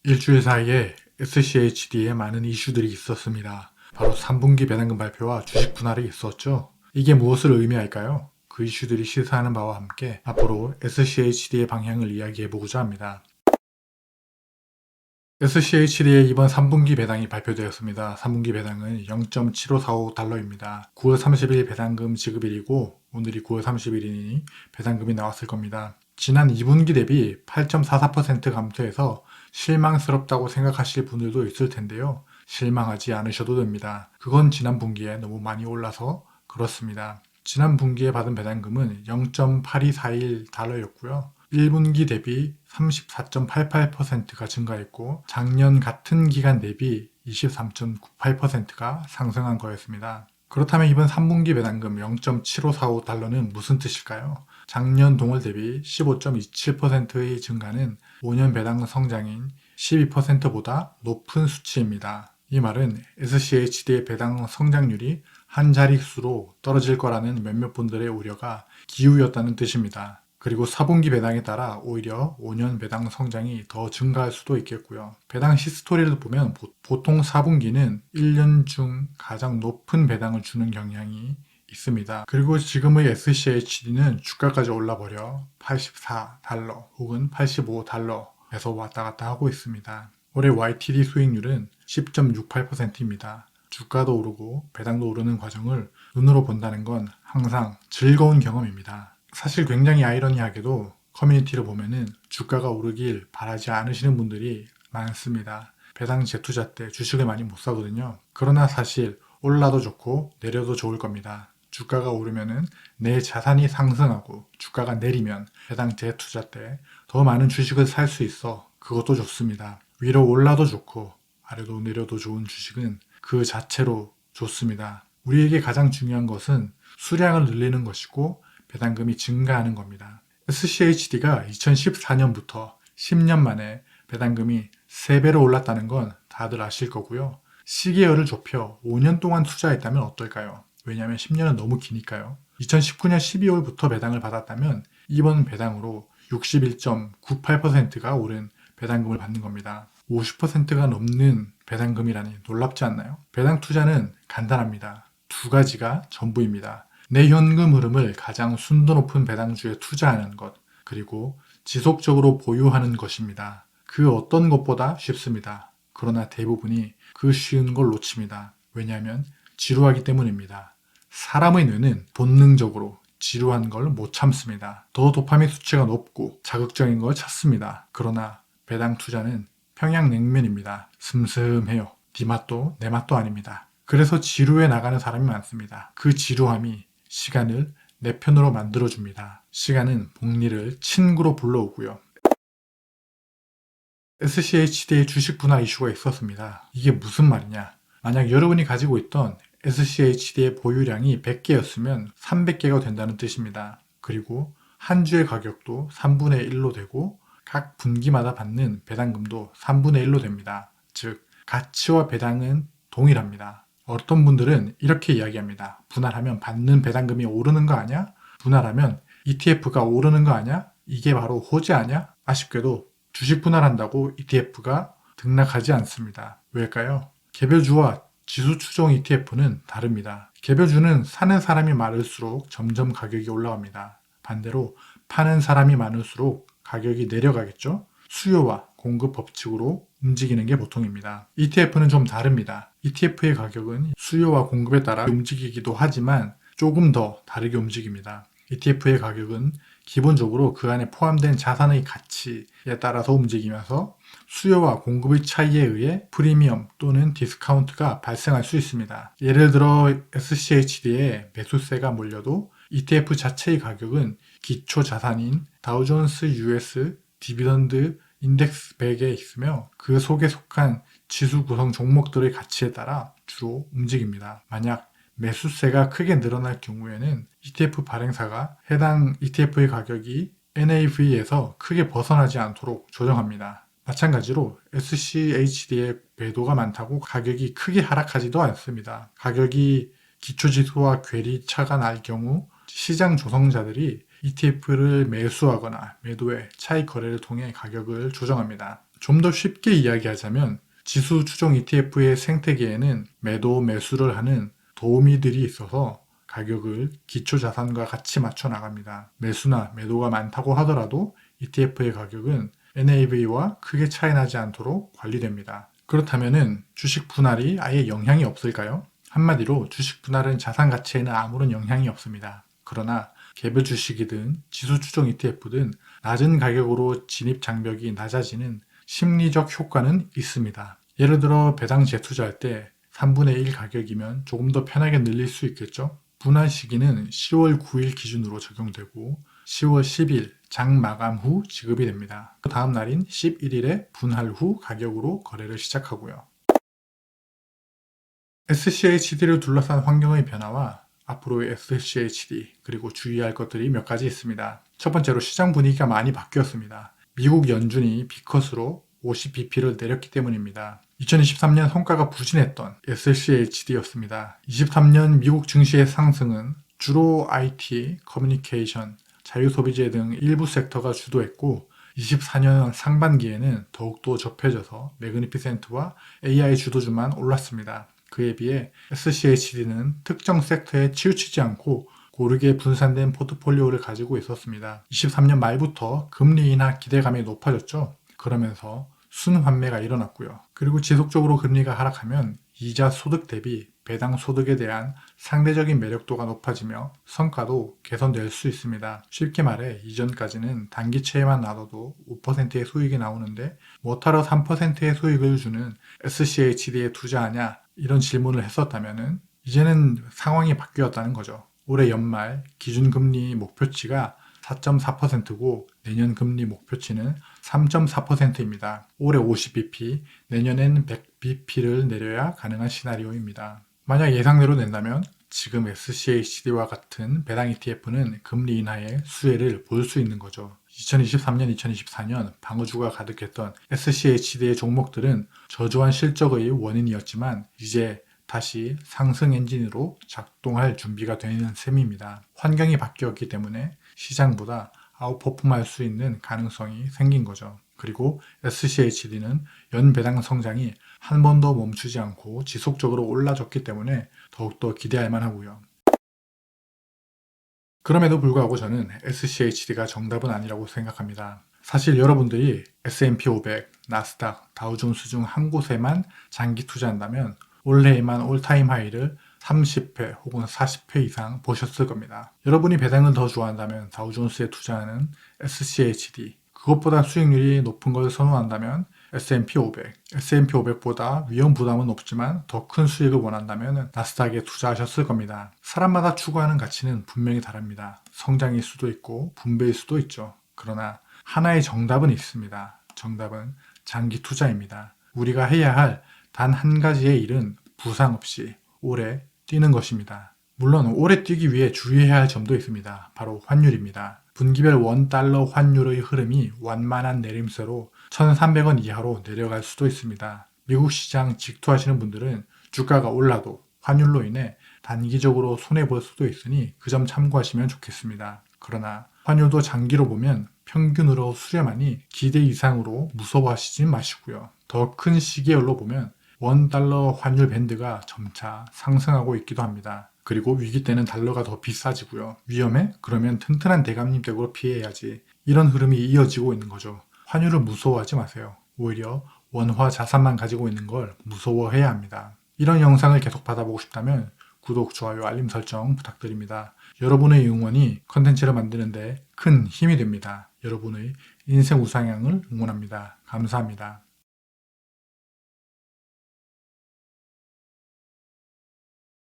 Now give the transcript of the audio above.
일주일 사이에 SCHD에 많은 이슈들이 있었습니다. 바로 3분기 배당금 발표와 주식 분할이 있었죠. 이게 무엇을 의미할까요? 그 이슈들이 시사하는 바와 함께 앞으로 SCHD의 방향을 이야기해보고자 합니다. SCHD의 이번 3분기 배당이 발표되었습니다. 3분기 배당은 0.7545달러입니다. 9월 30일 배당금 지급일이고 오늘이 9월 30일이니 배당금이 나왔을 겁니다. 지난 2분기 대비 8.44% 감소해서 실망스럽다고 생각하실 분들도 있을 텐데요. 실망하지 않으셔도 됩니다. 그건 지난 분기에 너무 많이 올라서 그렇습니다. 지난 분기에 받은 배당금은 0.8241달러였고요. 1분기 대비 34.88%가 증가했고 작년 같은 기간 대비 23.98%가 상승한 거였습니다. 그렇다면 이번 3분기 배당금 0.7545달러는 무슨 뜻일까요? 작년 동월 대비 15.27%의 증가는 5년 배당 성장인 12%보다 높은 수치입니다. 이 말은 SCHD의 배당 성장률이 한 자릿수로 떨어질 거라는 몇몇 분들의 우려가 기우였다는 뜻입니다. 그리고 4분기 배당에 따라 오히려 5년 배당 성장이 더 증가할 수도 있겠고요. 배당 히스토리를 보면 보통 4분기는 1년 중 가장 높은 배당을 주는 경향이 있습니다. 그리고 지금의 SCHD는 주가까지 올라버려 84달러 혹은 85달러에서 왔다 갔다 하고 있습니다. 올해 YTD 수익률은 10.68%입니다. 주가도 오르고 배당도 오르는 과정을 눈으로 본다는 건 항상 즐거운 경험입니다. 사실 굉장히 아이러니하게도 커뮤니티를 보면은 주가가 오르길 바라지 않으시는 분들이 많습니다. 배당 재투자 때 주식을 많이 못 사거든요. 그러나 사실 올라도 좋고 내려도 좋을 겁니다. 주가가 오르면은 내 자산이 상승하고 주가가 내리면 배당 재투자 때 더 많은 주식을 살 수 있어 그것도 좋습니다. 위로 올라도 좋고 아래로 내려도 좋은 주식은 그 자체로 좋습니다. 우리에게 가장 중요한 것은 수량을 늘리는 것이고 배당금이 증가하는 겁니다. SCHD가 2014년부터 10년 만에 배당금이 3배로 올랐다는 건 다들 아실 거고요. 시계열을 좁혀 5년 동안 투자했다면 어떨까요? 왜냐하면 10년은 너무 기니까요. 2019년 12월부터 배당을 받았다면 이번 배당으로 61.98%가 오른 배당금을 받는 겁니다. 50%가 넘는 배당금이라니 놀랍지 않나요? 배당 투자는 간단합니다. 두 가지가 전부입니다. 내 현금 흐름을 가장 순도 높은 배당주에 투자하는 것, 그리고 지속적으로 보유하는 것입니다. 그 어떤 것보다 쉽습니다. 그러나 대부분이 그 쉬운 걸 놓칩니다. 왜냐하면 지루하기 때문입니다. 사람의 뇌는 본능적으로 지루한 걸 못 참습니다. 더 도파민 수치가 높고 자극적인 걸 찾습니다. 그러나 배당 투자는 평양냉면입니다. 슴슴해요. 네 맛도 내 맛도 아닙니다. 그래서 지루해 나가는 사람이 많습니다. 그 지루함이 시간을 내 편으로 만들어줍니다. 시간은 복리를 친구로 불러오고요. SCHD의 주식 분할 이슈가 있었습니다. 이게 무슨 말이냐? 만약 여러분이 가지고 있던 SCHD의 보유량이 100개였으면 300개가 된다는 뜻입니다. 그리고 한 주의 가격도 3분의 1로 되고 각 분기마다 받는 배당금도 3분의 1로 됩니다. 즉, 가치와 배당은 동일합니다. 어떤 분들은 이렇게 이야기합니다. 분할하면 받는 배당금이 오르는 거 아니야? 분할하면 ETF가 오르는 거 아니야? 이게 바로 호재 아니야? 아쉽게도 주식 분할한다고 ETF가 등락하지 않습니다. 왜일까요? 개별주와 지수 추종 ETF는 다릅니다. 개별주는 사는 사람이 많을수록 점점 가격이 올라갑니다. 반대로 파는 사람이 많을수록 가격이 내려가겠죠? 수요와 공급 법칙으로 움직이는 게 보통입니다. ETF는 좀 다릅니다. ETF의 가격은 수요와 공급에 따라 움직이기도 하지만 조금 더 다르게 움직입니다. ETF의 가격은 기본적으로 그 안에 포함된 자산의 가치에 따라서 움직이면서 수요와 공급의 차이에 의해 프리미엄 또는 디스카운트가 발생할 수 있습니다. 예를 들어 SCHD에 매수세가 몰려도 ETF 자체의 가격은 기초 자산인 다우존스 US 디비던드 인덱스 100에 있으며 그 속에 속한 지수 구성 종목들의 가치에 따라 주로 움직입니다. 만약 매수세가 크게 늘어날 경우에는 ETF 발행사가 해당 ETF의 가격이 NAV에서 크게 벗어나지 않도록 조정합니다. 마찬가지로 SCHD의 배도가 많다고 가격이 크게 하락하지도 않습니다. 가격이 기초지수와 괴리 차가 날 경우 시장 조성자들이 ETF를 매수하거나 매도해 차익 거래를 통해 가격을 조정합니다. 좀 더 쉽게 이야기하자면 지수 추종 ETF의 생태계에는 매도 매수를 하는 도우미들이 있어서 가격을 기초자산과 같이 맞춰 나갑니다. 매수나 매도가 많다고 하더라도 ETF의 가격은 NAV와 크게 차이 나지 않도록 관리됩니다. 그렇다면 주식 분할이 아예 영향이 없을까요? 한마디로 주식 분할은 자산 가치에는 아무런 영향이 없습니다. 그러나 개별 주식이든 지수 추종 ETF든 낮은 가격으로 진입 장벽이 낮아지는 심리적 효과는 있습니다. 예를 들어 배당 재투자할 때 3분의 1 가격이면 조금 더 편하게 늘릴 수 있겠죠? 분할 시기는 10월 9일 기준으로 적용되고 10월 10일 장 마감 후 지급이 됩니다. 그 다음 날인 11일에 분할 후 가격으로 거래를 시작하고요. SCHD를 둘러싼 환경의 변화와 앞으로의 SCHD 그리고 주의할 것들이 몇 가지 있습니다. 첫 번째로 시장 분위기가 많이 바뀌었습니다. 미국 연준이 B컷으로 50bp를 내렸기 때문입니다. 2023년 성과가 부진했던 SCHD였습니다. 23년 미국 증시의 상승은 주로 IT, 커뮤니케이션, 자유소비재 등 일부 섹터가 주도했고 24년 상반기에는 더욱더 좁혀져서 매그니피센트와 AI 주도주만 올랐습니다. 그에 비해 SCHD는 특정 섹터에 치우치지 않고 고르게 분산된 포트폴리오를 가지고 있었습니다. 23년 말부터 금리 인하 기대감이 높아졌죠. 그러면서 순환매가 일어났고요. 그리고 지속적으로 금리가 하락하면 이자 소득 대비 배당 소득에 대한 상대적인 매력도가 높아지며 성과도 개선될 수 있습니다. 쉽게 말해 이전까지는 단기채에만 놔둬도 5%의 수익이 나오는데 뭐하러 3%의 수익을 주는 SCHD에 투자하냐 이런 질문을 했었다면 이제는 상황이 바뀌었다는 거죠. 올해 연말 기준금리 목표치가 4.4%고 내년 금리 목표치는 3.4%입니다. 올해 50bp, 내년엔 100bp를 내려야 가능한 시나리오입니다. 만약 예상대로 낸다면 지금 SCHD와 같은 배당 ETF는 금리 인하의 수혜를 볼 수 있는 거죠. 2023년, 2024년 방어주가 가득했던 SCHD의 종목들은 저조한 실적의 원인이었지만 이제 다시 상승 엔진으로 작동할 준비가 되는 셈입니다. 환경이 바뀌었기 때문에 시장보다 아웃퍼폼할 수 있는 가능성이 생긴 거죠. 그리고 SCHD는 연배당 성장이 한 번도 멈추지 않고 지속적으로 올라줬기 때문에 더욱더 기대할 만하고요. 그럼에도 불구하고 저는 SCHD가 정답은 아니라고 생각합니다. 사실 여러분들이 S&P 500, 나스닥, 다우존스 중 한 곳에만 장기 투자한다면 올해에만 올타임 하이를 30회 혹은 40회 이상 보셨을 겁니다. 여러분이 배당을 더 좋아한다면 다우존스에 투자하는 SCHD, 그것보다 수익률이 높은 걸 선호한다면 S&P 500, S&P 500보다 위험 부담은 높지만 더 큰 수익을 원한다면 나스닥에 투자하셨을 겁니다. 사람마다 추구하는 가치는 분명히 다릅니다. 성장일 수도 있고 분배일 수도 있죠. 그러나 하나의 정답은 있습니다. 정답은 장기 투자입니다. 우리가 해야 할 단 한 가지의 일은 부상 없이 오래 뛰는 것입니다. 물론 오래 뛰기 위해 주의해야 할 점도 있습니다. 바로 환율입니다. 분기별 원달러 환율의 흐름이 완만한 내림세로 1,300원 이하로 내려갈 수도 있습니다. 미국 시장 직투하시는 분들은 주가가 올라도 환율로 인해 단기적으로 손해볼 수도 있으니 그 점 참고하시면 좋겠습니다. 그러나 환율도 장기로 보면 평균으로 수렴하니 기대 이상으로 무서워하시지 마시고요. 더 큰 시계열로 보면 원달러 환율 밴드가 점차 상승하고 있기도 합니다. 그리고 위기 때는 달러가 더 비싸지고요. 위험해? 그러면 튼튼한 대감님 댁으로 피해야지. 이런 흐름이 이어지고 있는 거죠. 환율을 무서워하지 마세요. 오히려 원화 자산만 가지고 있는 걸 무서워해야 합니다. 이런 영상을 계속 받아보고 싶다면 구독, 좋아요, 알림 설정 부탁드립니다. 여러분의 응원이 컨텐츠를 만드는데 큰 힘이 됩니다. 여러분의 인생 우상향을 응원합니다. 감사합니다.